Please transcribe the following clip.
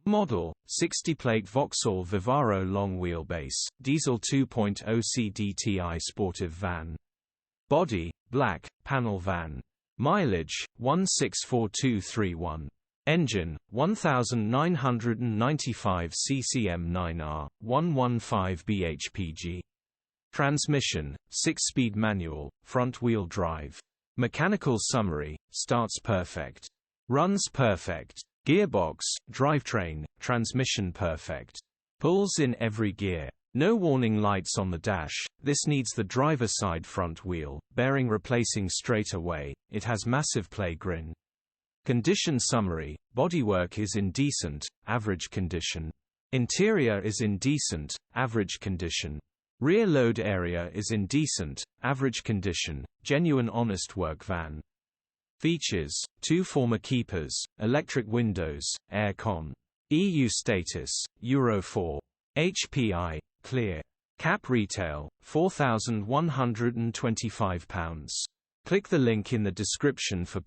Model, 60-plate VAUXHALL Vivaro long wheelbase, diesel 2.0 CDTI sportive van. Body, black, panel van. Mileage, 164231. Engine, 1995 CCM9R, 115 bhpg. Transmission, 6-speed manual, front-wheel drive. Mechanical summary, starts perfect. Runs perfect. Gearbox, drivetrain, transmission perfect. Pulls in every gear. No warning lights on the dash, this needs the driver side front wheel, bearing replacing straight away, it has massive play grin. Condition summary, bodywork is in decent, average condition. Interior is in decent, average condition. Rear load area is in decent, average condition, genuine honest work van. Features, 2 former keepers, electric windows, air con. EU status, Euro 4. HPI, clear. Cap retail, £4,125. Click the link in the description for